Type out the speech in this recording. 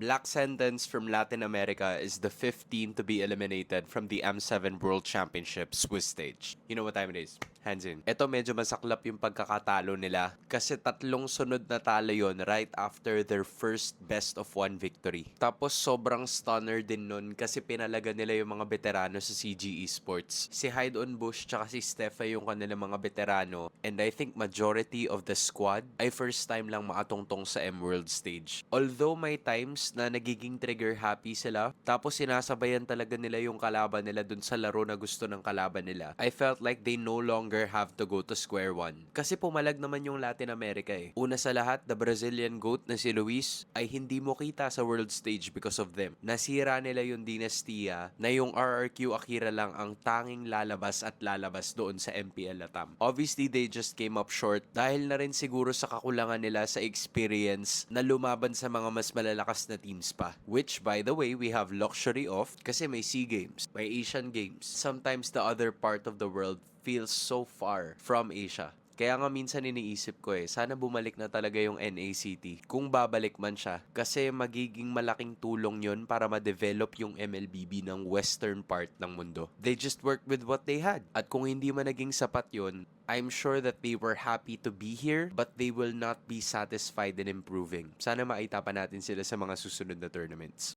Black Sentence from Latin America is the 15th to be eliminated from the M7 World Championship Swiss stage. You know what time it is? Hands in. Ito medyo masaklap yung pagkakatalo nila kasi tatlong sunod na talo yon right after their first best of one victory. Tapos sobrang stunner din nun kasi pinalaga nila yung mga veterano sa CG Esports. Si Hyde on Bush tsaka si Stefa yung kanilang mga veterano, and I think majority of the squad ay first time lang makatungtong sa M-World stage. Although may times na nagiging trigger happy sila, tapos sinasabayan talaga nila yung kalaban nila dun sa laro na gusto ng kalaban nila, I felt like they no longer have to go to square one. Kasi pumalag naman yung Latin America eh. Una sa lahat, the Brazilian GOAT na si Luis ay hindi mo kita sa world stage because of them. Nasira nila yung dinastiya na yung RRQ Akira lang ang tanging lalabas at lalabas doon sa MPL Latam. Obviously, they just came up short dahil na rin siguro sa kakulangan nila sa experience na lumaban sa mga mas malalakas na teams pa. Which, by the way, we have luxury of kasi may SEA Games, may Asian Games. Sometimes the other part of the world feels so far from Asia. Kaya nga minsan iniisip ko sana bumalik na talaga yung NACT kung babalik man siya kasi magiging malaking tulong yon para ma-develop yung MLBB ng western part ng mundo. They just worked with what they had. At kung hindi man naging sapat yon, I'm sure that they were happy to be here but they will not be satisfied in improving. Sana maita pa natin sila sa mga susunod na tournaments.